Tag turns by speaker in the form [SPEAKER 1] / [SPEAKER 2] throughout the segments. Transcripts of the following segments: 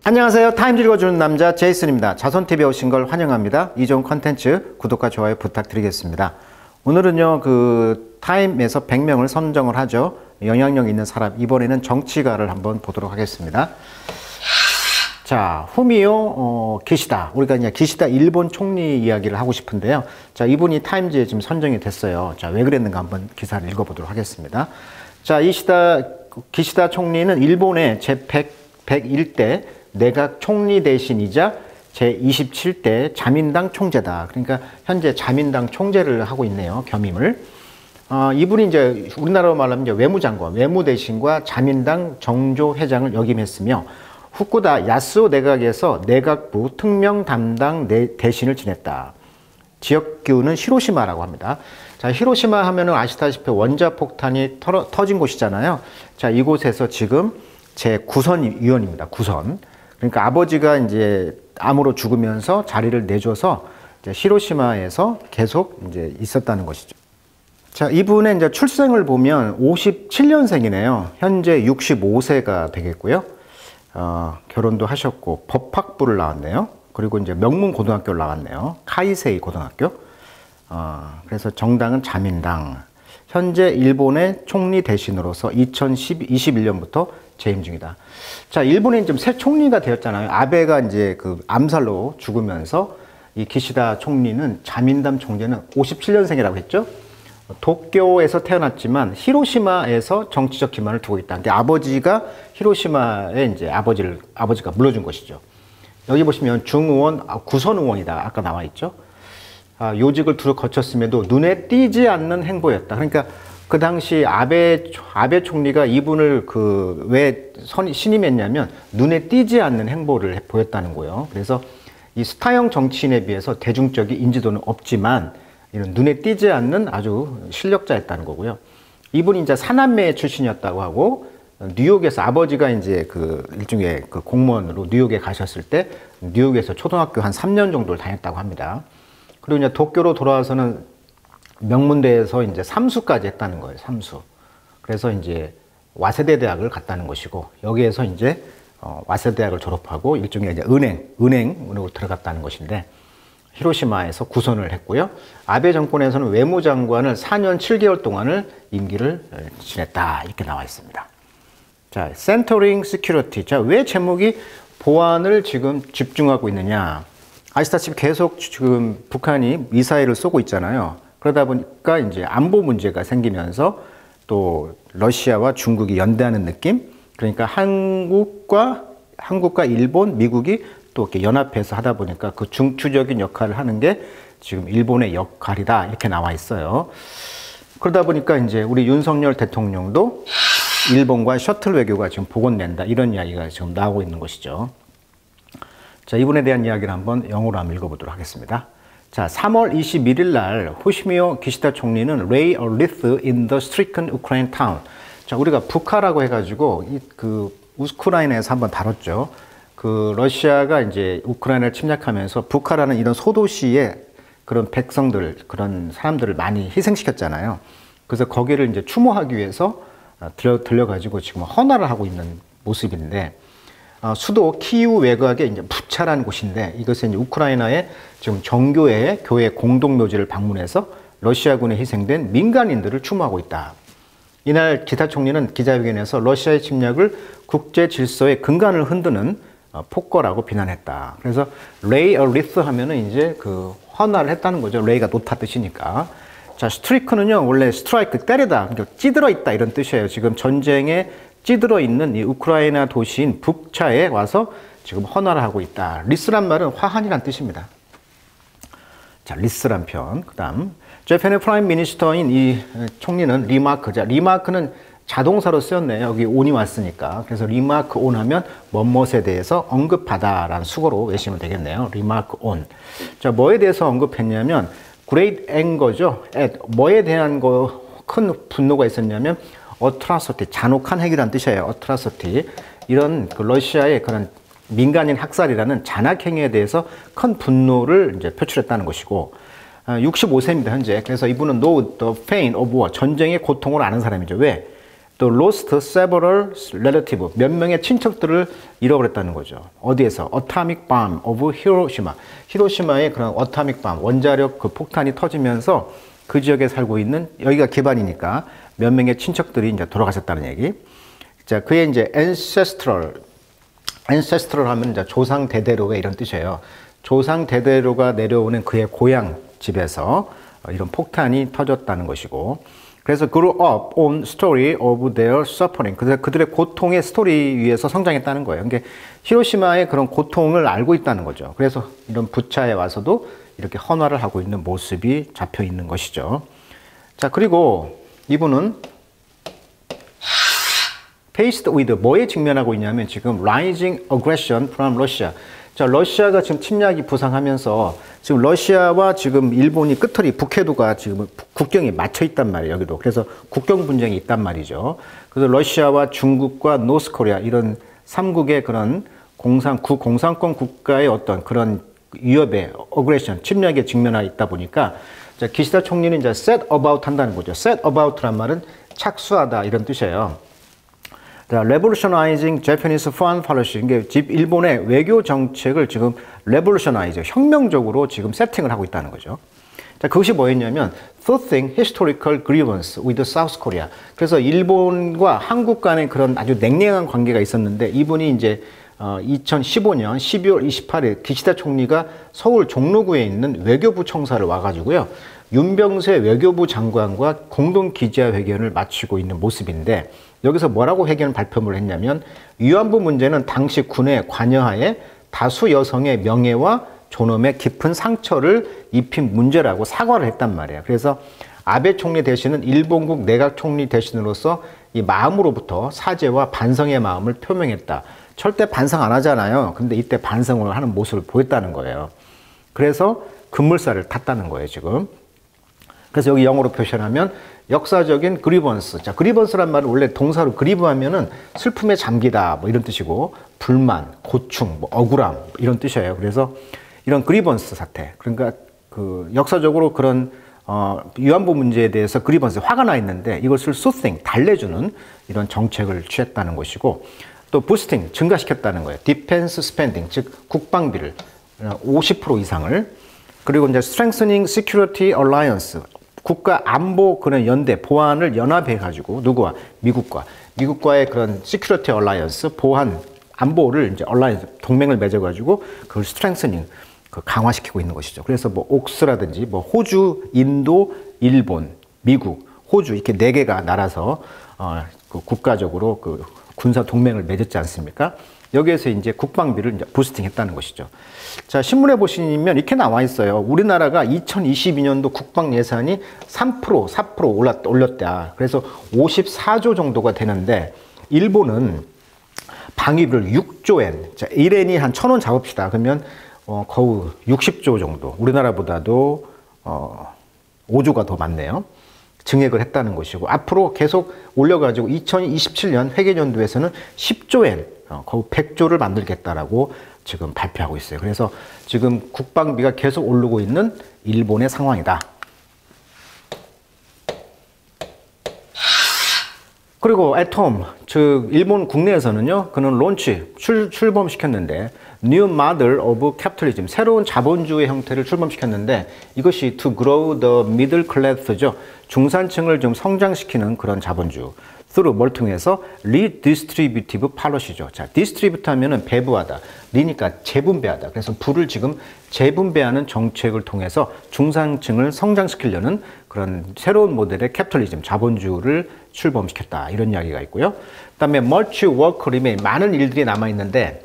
[SPEAKER 1] 안녕하세요. 타임즈 읽어주는 남자 제이슨입니다. 자손TV에 오신 걸 환영합니다. 이 좋은 컨텐츠 구독과 좋아요 부탁드리겠습니다. 오늘은요, 타임에서 100명을 선정을 하죠. 영향력 있는 사람, 이번에는 정치가를 한번 보도록 하겠습니다. 자, 후미오 기시다. 우리가 이제 기시다 일본 총리 이야기를 하고 싶은데요. 자, 이분이 타임즈에 지금 선정이 됐어요. 자, 왜 그랬는가 한번 기사를 읽어보도록 하겠습니다. 자, 기시다 총리는 일본의 제101대 내각 총리 대신이자 제27대 자민당 총재다. 그러니까 현재 자민당 총재를 하고 있네요. 겸임을. 이분이 이제 우리나라로 말하면 이제 외무장관, 외무대신과 자민당 정조회장을 역임했으며 후쿠다 야스오 내각에서 내각부 특명 담당 대신을 지냈다. 지역기후는 히로시마라고 합니다. 자, 히로시마 하면은 아시다시피 원자폭탄이 터진 곳이잖아요. 자, 이곳에서 지금 제9선 위원입니다. 9선. 그러니까 아버지가 이제 암으로 죽으면서 자리를 내줘서 이제 히로시마에서 계속 이제 있었다는 것이죠. 자, 이분의 이제 출생을 보면 57년생이네요. 현재 65세가 되겠고요. 결혼도 하셨고 법학부를 나왔네요. 그리고 이제 명문고등학교를 나왔네요. 카이세이 고등학교. 그래서 정당은 자민당. 현재 일본의 총리 대신으로서 2021년부터 재임 중이다. 자, 일본에 좀 새 총리가 되었잖아요. 아베가 이제 암살로 죽으면서 이 기시다 총리는 자민당 총재는 57년생이라고 했죠. 도쿄에서 태어났지만 히로시마에서 정치적 기반을 두고 있다. 근데 아버지가 히로시마에 이제 아버지가 물려준 것이죠. 여기 보시면 중의원, 구선 의원이다. 아까 나와 있죠. 요직을 두루 거쳤음에도 눈에 띄지 않는 행보였다. 그러니까 그 당시 아베 총리가 이분을 왜 신임했냐면 눈에 띄지 않는 행보를 보였다는 거예요. 그래서 이 스타형 정치인에 비해서 대중적인 인지도는 없지만 이런 눈에 띄지 않는 아주 실력자였다는 거고요. 이분이 이제 사남매 출신이었다고 하고 뉴욕에서 아버지가 이제 일종의 공무원으로 뉴욕에 가셨을 때 뉴욕에서 초등학교 한 3년 정도를 다녔다고 합니다. 그리고 이제 도쿄로 돌아와서는 명문대에서 이제 삼수까지 했다는 거예요. 삼수. 그래서 이제 와세대 대학을 갔다는 것이고 여기에서 이제 와세대 대학을 졸업하고 일종의 이제 은행으로 들어갔다는 것인데 히로시마에서 구선을 했고요. 아베 정권에서는 외무장관을 4년 7개월 동안을 임기를 지냈다. 이렇게 나와 있습니다. 자, 센터링 시큐리티. 자, 왜 제목이 보안을 지금 집중하고 있느냐? 아시다시피 계속 지금 북한이 미사일을 쏘고 있잖아요. 그러다 보니까 이제 안보 문제가 생기면서 또 러시아와 중국이 연대하는 느낌? 그러니까 한국과 일본, 미국이 또 이렇게 연합해서 하다 보니까 그 중추적인 역할을 하는 게 지금 일본의 역할이다. 이렇게 나와 있어요. 그러다 보니까 이제 우리 윤석열 대통령도 일본과 셔틀 외교가 지금 복원된다. 이런 이야기가 지금 나오고 있는 것이죠. 자, 이분에 대한 이야기를 한번 영어로 한번 읽어보도록 하겠습니다. 자, 3월 21일 날 후미오 기시다 총리는 lay a wreath in the stricken Ukraine town. 자, 우리가 북하라고 해가지고 우크라이나에서 한번 다뤘죠. 러시아가 이제 우크라이나를 침략하면서 북하라는 이런 소도시의 그런 백성들, 그런 사람들을 많이 희생시켰잖아요. 그래서 거기를 이제 추모하기 위해서 들려가지고 지금 헌화를 하고 있는 모습인데, 수도 키이우 외곽에 이제 부차라는 곳인데 이것은 이제 우크라이나의 지금 정교회 교회 공동묘지를 방문해서 러시아군에 희생된 민간인들을 추모하고 있다. 이날 기시다 총리는 기자회견에서 러시아의 침략을 국제 질서의 근간을 흔드는 폭거라고 비난했다. 그래서 lay a wreath 하면은 이제 헌화를 했다는 거죠. lay가 놓다 뜻이니까. 자, 스트리크는요 원래 스트라이크 때리다, 그러니까 찌들어 있다 이런 뜻이에요. 지금 전쟁에 찌들어 있는 이 우크라이나 도시인 북차에 와서 지금 헌화를 하고 있다. 리스란 말은 화환이란 뜻입니다. 자, 리스란 편. 그 다음 재팬의 프라임 미니스터인 이 총리는 리마크. 자, 리마크는 자동사로 쓰였네요. 여기 온이 왔으니까. 그래서 리마크 온 하면 뭐뭇에 대해서 언급하다라는 수거로 외시면 되겠네요. 리마크 온. 자, 뭐에 대해서 언급했냐면 great anger죠. 뭐에 대한 큰 분노가 있었냐면 어트라시티, 잔혹한 행위라는 뜻이에요. 어트라시티. 이런 러시아의 그런 민간인 학살이라는 잔악행위에 대해서 큰 분노를 이제 표출했다는 것이고, 65세입니다, 현재. 그래서 이분은 know the pain of war, 전쟁의 고통을 아는 사람이죠. 왜? 또 lost several relatives, 몇 명의 친척들을 잃어버렸다는 거죠. 어디에서? Atomic bomb of Hiroshima. 히로시마의 그런 atomic bomb, 원자력 그 폭탄이 터지면서 그 지역에 살고 있는, 여기가 기반이니까 몇 명의 친척들이 이제 돌아가셨다는 얘기. 자, 그의 이제 ancestral 하면 이제 조상 대대로의 이런 뜻이에요. 조상 대대로가 내려오는 그의 고향 집에서 이런 폭탄이 터졌다는 것이고, 그래서 grew up on story of their suffering. 그들의 고통의 스토리 위에서 성장했다는 거예요. 그러니까 히로시마의 그런 고통을 알고 있다는 거죠. 그래서 이런 부차에 와서도 이렇게 헌화를 하고 있는 모습이 잡혀 있는 것이죠. 자, 그리고 이분은 faced with 뭐에 직면하고 있냐면 지금 rising aggression from Russia. 자, 러시아가 지금 침략이 부상하면서 지금 러시아와 지금 일본이 끝털이 북해도가 지금 국경이 맞춰 있단 말이에요, 여기도. 그래서 국경 분쟁이 있단 말이죠. 그래서 러시아와 중국과 노스코리아 이런 삼국의 그런 공산권 국가의 어떤 그런 위협에 어그레션, 침략에 직면해 있다 보니까 자, 기시다 총리는 이제 set about 한다는 거죠. set about란 말은 착수하다 이런 뜻이에요. 자, revolutionizing Japanese foreign policy. 이게 일본의 외교 정책을 지금 revolutionize, 혁명적으로 지금 세팅을 하고 있다는 거죠. 자, 그것이 뭐였냐면 soothing historical grievance with South Korea. 그래서 일본과 한국 간의 그런 아주 냉랭한 관계가 있었는데 이분이 이제 2015년 12월 28일 기시다 총리가 서울 종로구에 있는 외교부 청사를 와가지고요. 윤병세 외교부 장관과 공동 기자회견을 마치고 있는 모습인데 여기서 뭐라고 회견 발표를 했냐면 위안부 문제는 당시 군의 관여하에 다수 여성의 명예와 존엄에 깊은 상처를 입힌 문제라고 사과를 했단 말이에요. 그래서 아베 총리 대신은 일본국 내각 총리 대신으로서 이 마음으로부터 사죄와 반성의 마음을 표명했다. 절대 반성 안 하잖아요. 근데 이때 반성을 하는 모습을 보였다는 거예요. 그래서 급물살을 탔다는 거예요, 지금. 그래서 여기 영어로 표현하면 역사적인 그리번스. 자, 그리번스란 말은 원래 동사로 그리브하면은 슬픔에 잠기다 뭐 이런 뜻이고 불만, 고충, 뭐 억울함 이런 뜻이에요. 그래서 이런 그리번스 사태. 그러니까 그 역사적으로 그런 위안부 문제에 대해서 그리번스 화가 나 있는데 이것을 soothing 달래주는 이런 정책을 취했다는 것이고 또 부스팅 증가시켰다는 거예요. 디펜스 스펜딩 즉 국방비를 50% 이상을 그리고 이제 strengthening security alliance 국가 안보 그런 연대 보안을 연합해 가지고 누구와 미국과의 그런 시큐리티 얼라이언스 보안 안보를 이제 얼라이언스 동맹을 맺어 가지고 그걸 스트렝스닝 그 강화시키고 있는 것이죠. 그래서 뭐 옥스라든지 뭐 호주, 인도, 일본, 미국, 호주 이렇게 네 개가 나라서 그 국가적으로 그 군사 동맹을 맺었지 않습니까? 여기에서 이제 국방비를 이제 부스팅했다는 것이죠. 자, 신문에 보시면 이렇게 나와 있어요. 우리나라가 2022년도 국방 예산이 4% 올렸다. 그래서 54조 정도가 되는데 일본은 방위비를 6조엔, 자, 1엔이 한 1,000원 잡읍시다. 그러면 거의 60조 정도. 우리나라보다도 5조가 더 많네요. 증액을 했다는 것이고 앞으로 계속 올려가지고 2027년 회계연도에서는 10조엔 거의 100조를 만들겠다라고 지금 발표하고 있어요. 그래서 지금 국방비가 계속 오르고 있는 일본의 상황이다. 그리고 애톰, 즉 일본 국내에서는요, 그는 론치, 출범시켰는데 New Model of Capitalism, 새로운 자본주의 형태를 출범시켰는데 이것이 to grow the middle class죠. 중산층을 좀 성장시키는 그런 자본주의. through 뭘 통해서 redistributive policy죠. 자, distribute 하면은 배부하다. 리니까 재분배하다. 그래서 부를 지금 재분배하는 정책을 통해서 중산층을 성장시키려는 그런 새로운 모델의 캐피탈리즘, 자본주의를 출범시켰다. 이런 이야기가 있고요. 그다음에 much work remain, 많은 일들이 남아 있는데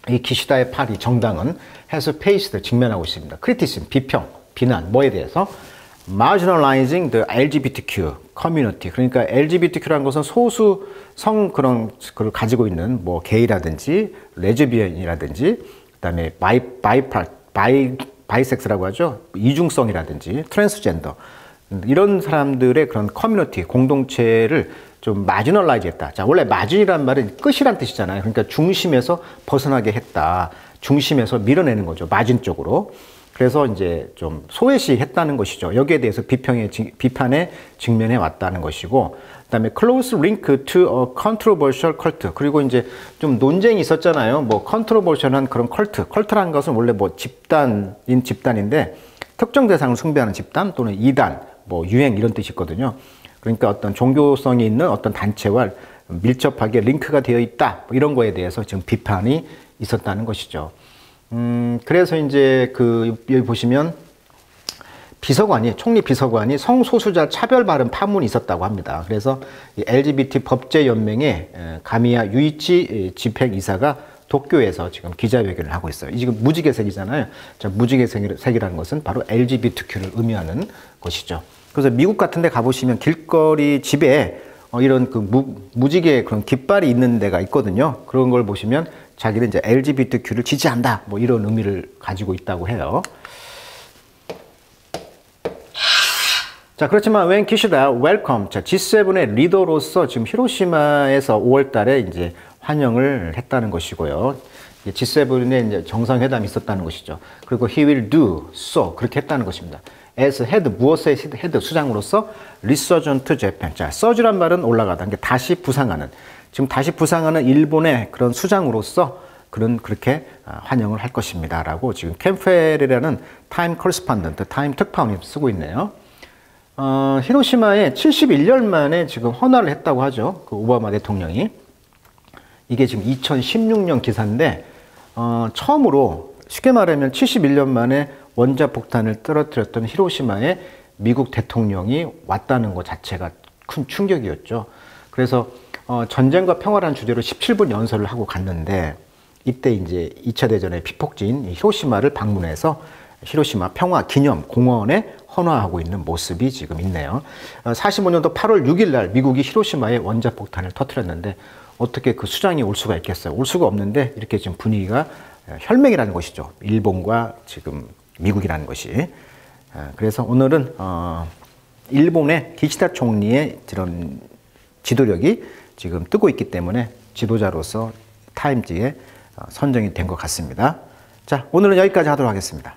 [SPEAKER 1] 이 기시다의 파리 정당은 has faced 직면하고 있습니다. criticism, 비평, 비난 뭐에 대해서 marginalizing the LGBTQ community. 그러니까 LGBTQ라는 것은 소수성 그런 걸 가지고 있는 뭐 게이라든지 레즈비언이라든지 그다음에 바이섹스라고 하죠. 이중성이라든지 트랜스젠더 이런 사람들의 그런 커뮤니티 공동체를 좀 마지널라이즈 했다. 자, 원래 마진이란 말은 끝이란 뜻이잖아요. 그러니까 중심에서 벗어나게 했다. 중심에서 밀어내는 거죠. 마진 쪽으로. 그래서 이제 좀 소외시했다는 것이죠. 여기에 대해서 비판에 직면해 왔다는 것이고, 그다음에 close link to a controversial cult. 그리고 이제 좀 논쟁이 있었잖아요. 뭐 controversial한 그런 컬트라는 것은 원래 뭐 집단인데 특정 대상을 숭배하는 집단 또는 이단, 뭐 유행 이런 뜻이 있거든요. 그러니까 어떤 종교성이 있는 어떤 단체와 밀접하게 링크가 되어 있다, 뭐 이런 거에 대해서 지금 비판이 있었다는 것이죠. 그래서 이제 여기 보시면 총리 비서관이 성소수자 차별 발언 파문이 있었다고 합니다. 그래서 LGBT 법제연맹의 가미야 유이치 집행이사가 도쿄에서 지금 기자회견을 하고 있어요. 지금 무지개색이잖아요. 자, 무지개색이라는 것은 바로 LGBTQ를 의미하는 것이죠. 그래서 미국 같은 데 가보시면 길거리 집에 이런 무지개 그런 깃발이 있는 데가 있거든요. 그런 걸 보시면 자기는 이제 LGBTQ를 지지한다, 뭐 이런 의미를 가지고 있다고 해요. 자, 그렇지만 웬 기시다 웰컴. 자, G7의 리더로서 지금 히로시마에서 5월 달에 이제 환영을 했다는 것이고요. G7의 이제 정상회담이 있었다는 것이죠. 그리고 he will do so 그렇게 했다는 것입니다. as head, 무엇의 head, 수장으로서 resurgent Japan. 자, surge란 말은 올라가다. 그러니까 다시 부상하는. 지금 다시 부상하는 일본의 그런 수장으로서 그렇게 환영을 할 것입니다. 라고 지금 캠펠이라는 타임 커리스폰던트, 타임 특파원이 쓰고 있네요. 히로시마에 71년 만에 지금 헌화를 했다고 하죠. 그 오바마 대통령이. 이게 지금 2016년 기사인데, 처음으로 쉽게 말하면 71년 만에 원자폭탄을 떨어뜨렸던 히로시마에 미국 대통령이 왔다는 것 자체가 큰 충격이었죠. 그래서 전쟁과 평화라는 주제로 17분 연설을 하고 갔는데, 이때 이제 2차 대전의 피폭지인 히로시마를 방문해서 히로시마 평화 기념 공원에 헌화하고 있는 모습이 지금 있네요. 45년도 8월 6일 날 미국이 히로시마에 원자폭탄을 터뜨렸는데 어떻게 그 수장이 올 수가 있겠어요? 올 수가 없는데 이렇게 지금 분위기가 혈맹이라는 것이죠. 일본과 지금 미국이라는 것이. 그래서 오늘은 일본의 기시다 총리의 이런 지도력이 지금 뜨고 있기 때문에 지도자로서 타임지에 선정이 된 것 같습니다. 자, 오늘은 여기까지 하도록 하겠습니다.